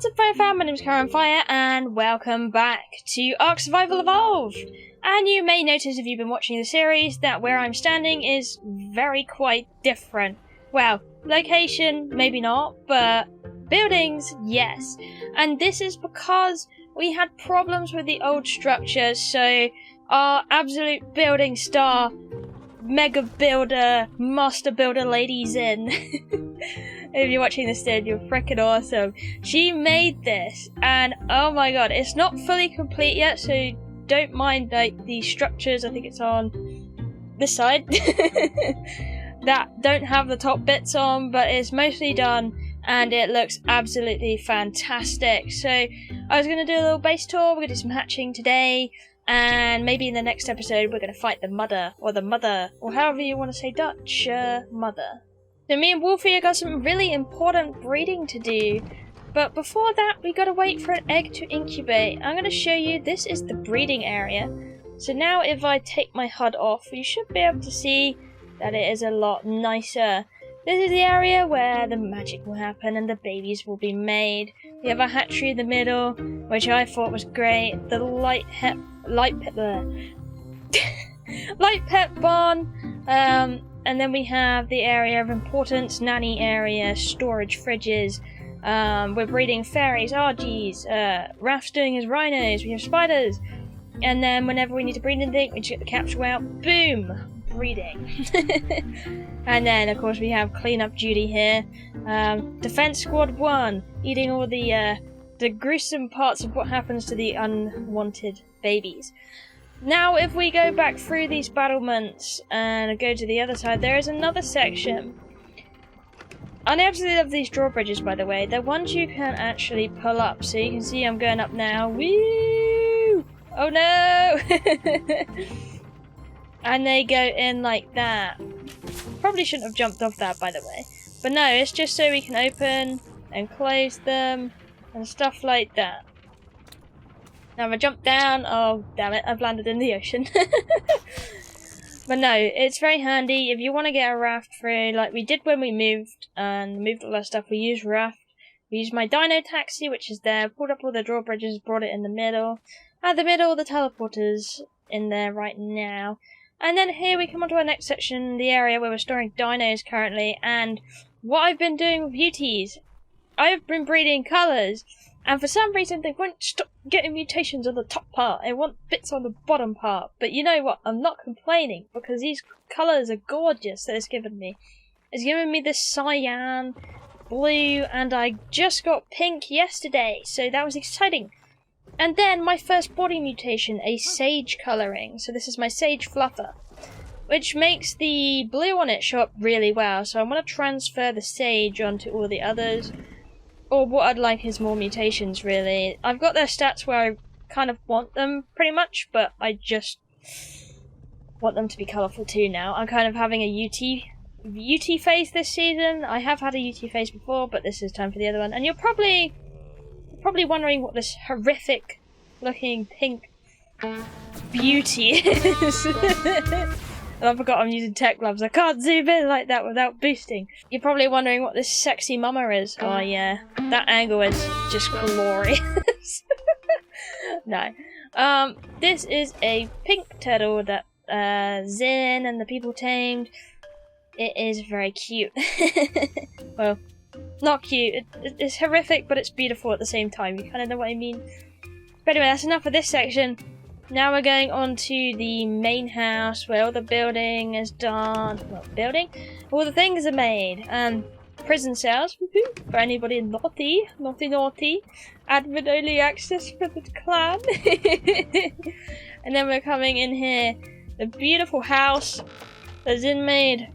What's up, Fire Fam? My name is Kiahonfire, and welcome back to Ark Survival Evolved! And you may notice if you've been watching the series that where I'm standing is quite different. Well, location, maybe not, but buildings, yes. And this is because we had problems with the old structure, so our absolute building star, mega builder, master builder lady's in. If you're watching this, dude, you're freaking awesome. She made this, and oh my god, it's not fully complete yet, so don't mind like the structures. I think it's on this side that don't have the top bits on, but it's mostly done, and it looks absolutely fantastic. So I was going to do a little base tour. We're going to do some hatching today, and maybe in the next episode we're going to fight the mother, or however you want to say Dutch, mother. So me and Wolfie have got some really important breeding to do, but before that we gotta wait for an egg to incubate. I'm gonna show you, this is the breeding area. So now if I take my HUD off, you should be able to see that it is a lot nicer. This is the area where the magic will happen and the babies will be made. We have a hatchery in the middle, which I thought was great. The light pet barn. And then we have the area of importance, nanny area, storage fridges. We're breeding fairies, RGs, Raph's doing his rhinos, we have spiders. And then whenever we need to breed anything, we just get the capsule out, boom, breeding. And then of course we have cleanup duty here. Defense Squad 1, eating all the gruesome parts of what happens to the unwanted babies. Now, if we go back through these battlements and go to the other side, there is another section. I absolutely love these drawbridges, by the way. They're ones you can actually pull up. So you can see I'm going up now. Woo! Oh no! And they go in like that. Probably shouldn't have jumped off that, by the way. But no, it's just so we can open and close them and stuff like that. Now if I jump down, oh damn it, I've landed in the ocean. But no, it's very handy if you want to get a raft through, like we did when we moved all that stuff. We used raft. We used my dino taxi, which is there, pulled up all the drawbridges, brought it in the middle. At the middle, the teleporters in there right now. And then here we come on to our next section, the area where we're storing dinos currently, and what I've been doing with beauties. I have been breeding colours. And for some reason they won't stop getting mutations on the top part. They want bits on the bottom part. But you know what? I'm not complaining because these colours are gorgeous that it's given me. It's given me this cyan, blue, and I just got pink yesterday. So that was exciting. And then my first body mutation, a sage colouring. So this is my sage fluffer, which makes the blue on it show up really well. So I'm going to transfer the sage onto all the others. Or what I'd like is more mutations, really. I've got their stats where I kind of want them, pretty much, but I just want them to be colourful too now. I'm kind of having a UT phase this season. I have had a UT phase before, but this is time for the other one. And you're probably wondering what this horrific looking pink beauty is. And I forgot I'm using tech gloves. I can't zoom in like that without boosting. You're probably wondering what this sexy mama is. Oh yeah, that angle is just glorious. No. This is a pink turtle that Zin and the people tamed. It is very cute. Well, not cute. It's horrific, but it's beautiful at the same time. You kind of know what I mean. But anyway, that's enough of this section. Now we're going on to the main house where all the building is done. Well, all the things are made. Prison cells, for anybody naughty. Admin only access for the clan. And then we're coming in here. The beautiful house that's in made.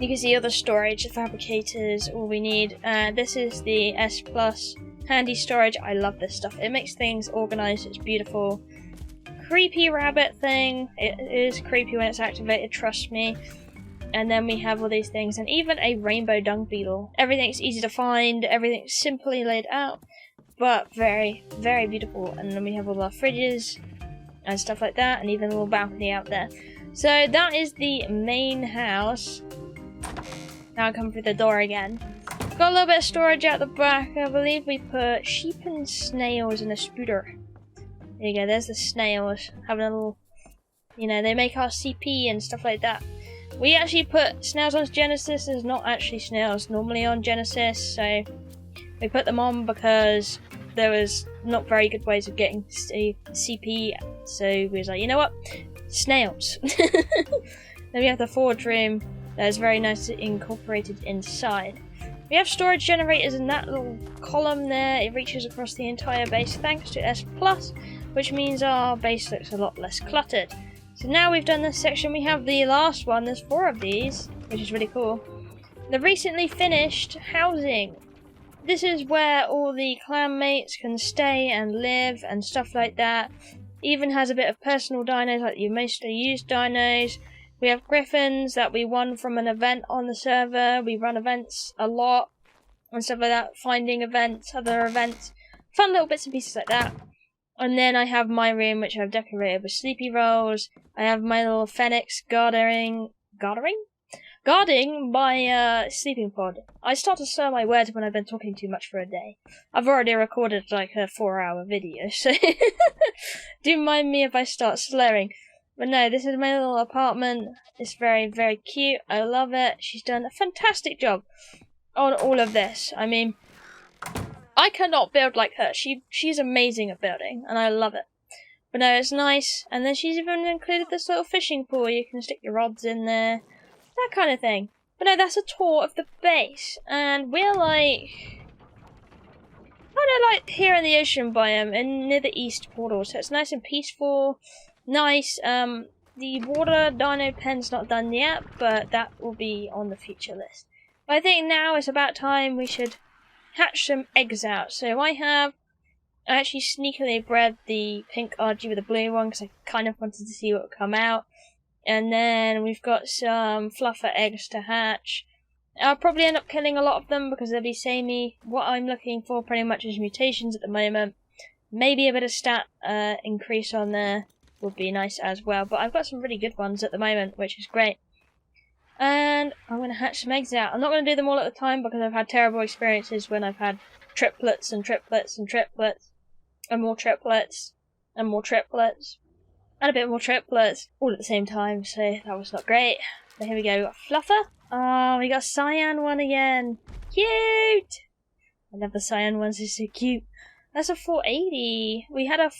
You can see all the storage, the fabricators, all we need. This is the S Plus handy storage. I love this stuff. It makes things organized. It's beautiful. Creepy rabbit thing. It is creepy when it's activated, trust me. And then we have all these things, and even a rainbow dung beetle. Everything's easy to find, everything's simply laid out, but very, very beautiful. And then we have all our fridges and stuff like that, and even a little balcony out there. So that is the main house. Now I come through the door again. Got a little bit of storage out the back. I believe we put sheep and snails in a spooder. There you go, there's the snails having a little, you know, they make our CP and stuff like that. We actually put snails on Genesis. There's not actually snails normally on Genesis, so we put them on because there was not very good ways of getting CP, so we was like, you know what, snails. Then we have the forge room that is very nicely incorporated inside. We have storage generators in that little column there. It reaches across the entire base thanks to S+, which means our base looks a lot less cluttered. So now we've done this section, we have the last one. There's 4 of these, which is really cool. The recently finished housing. This is where all the clanmates can stay and live and stuff like that. Even has a bit of personal dinos, like your mostly used dinos. We have griffins that we won from an event on the server. We run events a lot and stuff like that. Finding events, other events. Fun little bits and pieces like that. And then I have my room, which I've decorated with sleepy rolls. I have my little phoenix guarding my sleeping pod. I start to slur my words when I've been talking too much for a day. I've already recorded like a 4-hour video, so do mind me if I start slurring. But no, this is my little apartment. It's very, very cute. I love it. She's done a fantastic job on all of this. I mean, I cannot build like her. She's amazing at building, and I love it. But no, it's nice. And then she's even included this little fishing pool. You can stick your rods in there. That kind of thing. But no, that's a tour of the base. And we're like, kind of like here in the ocean biome and near the east portal. So it's nice and peaceful. Nice. The water dino pen's not done yet, but that will be on the future list. But I think now it's about time we should hatch some eggs out. So I actually sneakily bred the pink RG with the blue one because I kind of wanted to see what would come out. And then we've got some fluffer eggs to hatch. I'll probably end up killing a lot of them because they'll be samey. What I'm looking for pretty much is mutations at the moment. Maybe a bit of stat increase on there would be nice as well. But I've got some really good ones at the moment, which is great. And I'm going to hatch some eggs out. I'm not going to do them all at the time because I've had terrible experiences when I've had triplets and triplets and triplets. And more triplets. And more triplets. And a bit more triplets. All at the same time, so that was not great. But here we go, we got Fluffer. Oh, we got a cyan one again. Cute! I love the cyan ones, they're so cute. That's a 480. We had a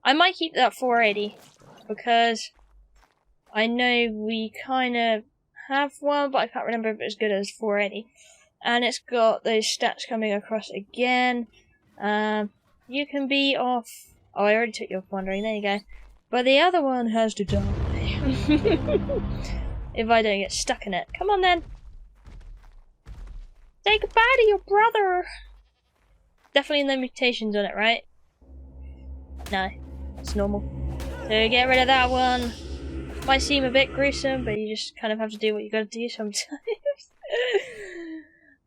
I might keep that 480. Because I know we kind of have one, but I can't remember if it's as good as 480. And it's got those stats coming across again. You can be off. Oh, I already took you off wandering. There you go. But the other one has to die. If I don't get stuck in it. Come on then. Say goodbye to your brother. Definitely no mutations on it, right? No. It's normal. So get rid of that one. Might seem a bit gruesome, but you just kind of have to do what you gotta do sometimes.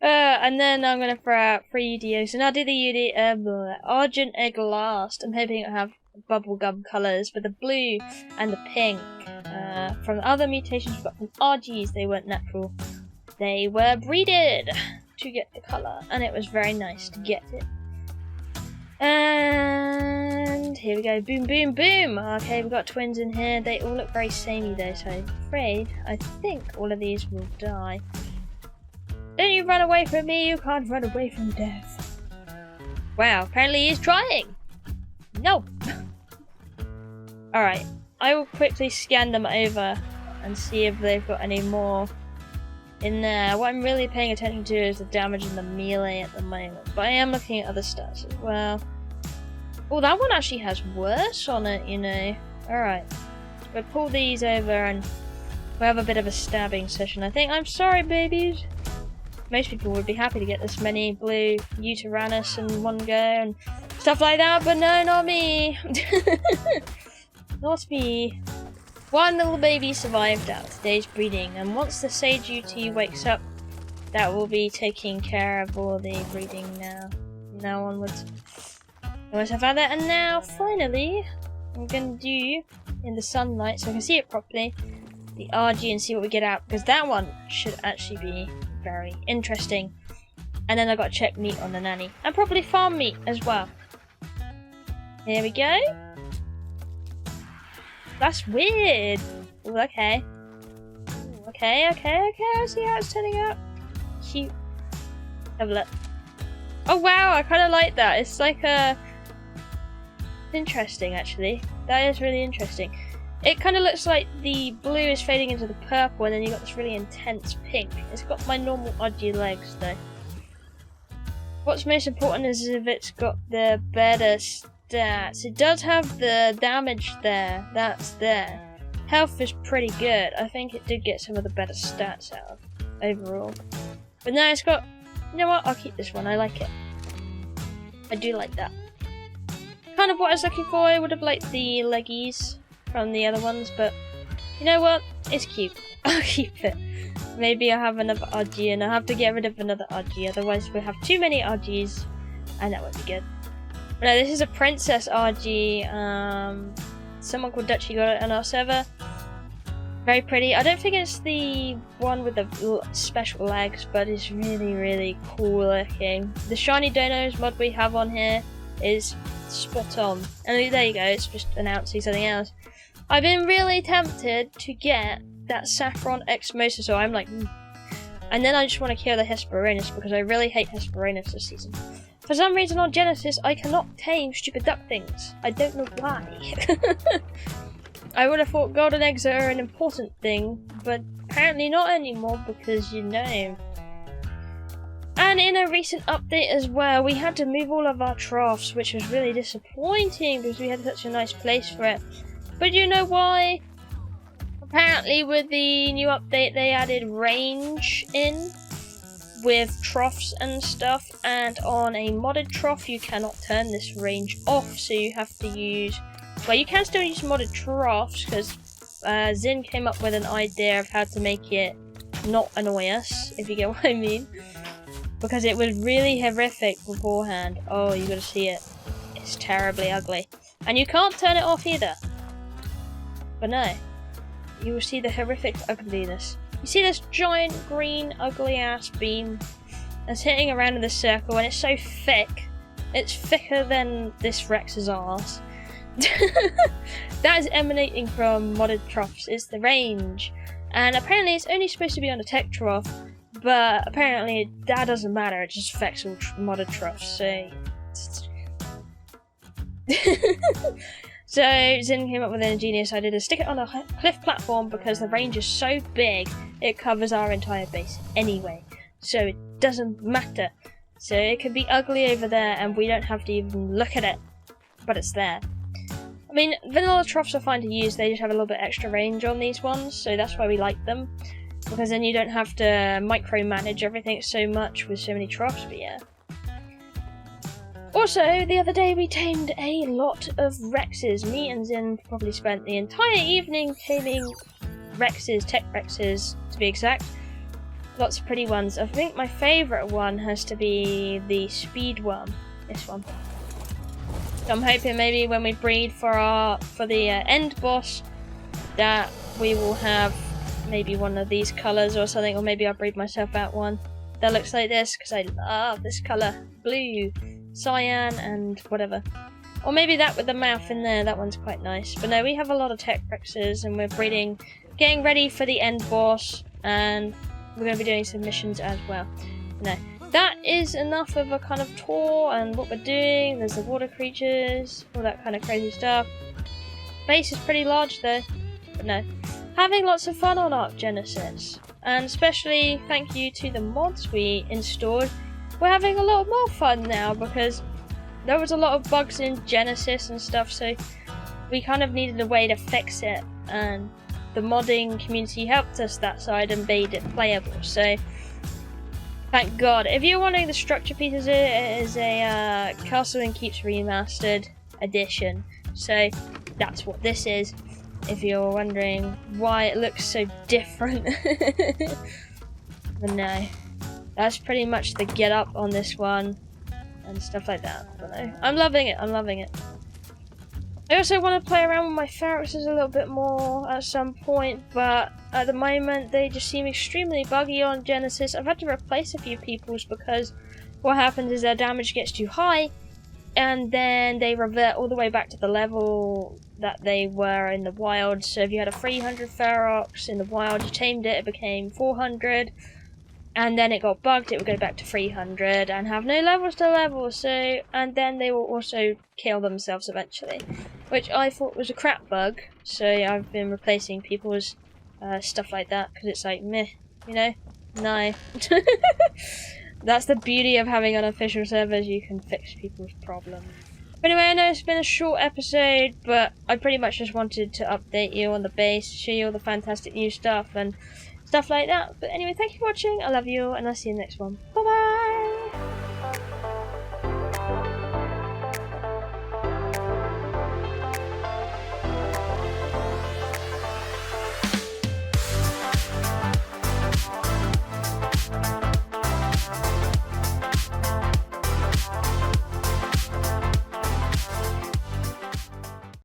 And then I'm gonna throw out 3 UDOs, and I'll do the Argent Egg last. I'm hoping it'll have bubblegum colours, but the blue and the pink. From the other mutations we got from RGs, they weren't natural. They were breeded to get the colour, and it was very nice to get it. And here we go, boom, boom, boom! Okay, we've got twins in here. They all look very samey though, so I'm afraid I think all of these will die. Don't you run away from me, you can't run away from death. Wow, apparently he's trying! No! Alright, I will quickly scan them over and see if they've got any more in there. What I'm really paying attention to is the damage and the melee at the moment, but I am looking at other stats as well. Oh, that one actually has worse on it, you know. Alright, we'll pull these over and we'll have a bit of a stabbing session, I think. I'm sorry, babies. Most people would be happy to get this many blue Uteranus in one go and stuff like that, but no, not me. Not me. One little baby survived out today's breeding, and once the Sage UT wakes up, that will be taking care of all the breeding now onwards. Once I've had that, and now finally, I'm going to do in the sunlight so I can see it properly, the RG and see what we get out, because that one should actually be very interesting. And then I got to check meat on the nanny. And probably farm meat as well. Here we go. That's weird. Ooh, okay. Ooh, okay. I see how it's turning out. Cute. Have a look. Oh wow, I kind of like that. It's like a... interesting, actually. That is really interesting. It kind of looks like the blue is fading into the purple, and then you got this really intense pink. It's got my normal oddie legs, though. What's most important is if it's got the better stats. It does have the damage there. That's there. Health is pretty good. I think it did get some of the better stats out of overall. But no, it's got... you know what? I'll keep this one. I like it. I do like that. Kind of what I was looking for. I would have liked the leggies from the other ones, but you know what? It's cute. I'll keep it. Maybe I'll have another Argy, and I'll have to get rid of another Argy, otherwise we'll have too many Argies, and that won't be good. But no, this is a Princess Argy. Someone called Dutchie got it on our server. Very pretty. I don't think it's the one with the special legs, but it's really, really cool looking. The Shiny Donos mod we have on here is spot on. And there you go, it's just announcing something else. I've been really tempted to get that Saffron X Mosasaur. I'm like, And then I just want to kill the Hesperornis because I really hate Hesperornis this season. For some reason on Genesis, I cannot tame stupid duck things. I don't know why. I would have thought golden eggs are an important thing, but apparently not anymore because, you know. And in a recent update as well, we had to move all of our troughs, which was really disappointing because we had such a nice place for it. But you know why? Apparently with the new update they added range in with troughs and stuff, and on a modded trough you cannot turn this range off, so you have to use, well, you can still use modded troughs because Zin came up with an idea of how to make it not annoy us, if you get what I mean, because it was really horrific beforehand. Oh, you gotta see it. It's terribly ugly, and you can't turn it off either. But no, you will see the horrific ugliness. You see this giant green ugly ass beam that's hitting around in the circle, and it's so thick. It's thicker than this Rex's arse. That is emanating from modded troughs. It's the range, and apparently it's only supposed to be on a tech trough, but apparently that doesn't matter. It just affects all modded troughs. So Zin came up with an ingenious idea to stick it on a cliff platform because the range is so big it covers our entire base anyway, so it doesn't matter. So it could be ugly over there and we don't have to even look at it, but it's there. I mean, vanilla troughs are fine to use, they just have a little bit extra range on these ones, so that's why we like them, because then you don't have to micromanage everything so much with so many troughs. But yeah. Also, the other day we tamed a lot of Rexes. Me and Zin probably spent the entire evening taming Rexes, tech Rexes to be exact. Lots of pretty ones. I think my favourite one has to be the speed one. This one. So I'm hoping maybe when we breed for the end boss that we will have maybe one of these colours or something, or maybe I'll breed myself out one that looks like this because I love this colour. Blue, cyan and whatever, or maybe that with the mouth in there, that one's quite nice. But no, we have a lot of tech Rexes and we're breeding, getting ready for the end boss, and we're going to be doing some missions as well. No, that is enough of a kind of tour and what we're doing. There's the water creatures, all that kind of crazy stuff. Base is pretty large though, but no, having lots of fun on Ark Genesis, and especially thank you to the mods we installed. We're having a lot more fun now because there was a lot of bugs in Genesis and stuff, so we kind of needed a way to fix it, and the modding community helped us that side and made it playable, so thank God. If you're wondering, the structure pieces, it is a Castle and Keeps Remastered edition, so that's what this is, if you're wondering why it looks so different. But no. That's pretty much the get up on this one and stuff like that. I don't know. I'm loving it. I'm loving it. I also want to play around with my ferrets a little bit more at some point, but at the moment they just seem extremely buggy on Genesis. I've had to replace a few people's because what happens is their damage gets too high and then they revert all the way back to the level that they were in the wild. So if you had a 300 Ferox in the wild, you tamed it, it became 400, and then it got bugged, it would go back to 300 and have no levels to level. So, and then they will also kill themselves eventually, which I thought was a crap bug. So I've been replacing people's stuff like that because it's like meh, you know, no. That's the beauty of having unofficial servers, you can fix people's problems. But anyway, I know it's been a short episode, but I pretty much just wanted to update you on the base, show you all the fantastic new stuff and stuff like that. But anyway, thank you for watching, I love you, and I'll see you in the next one. Bye bye!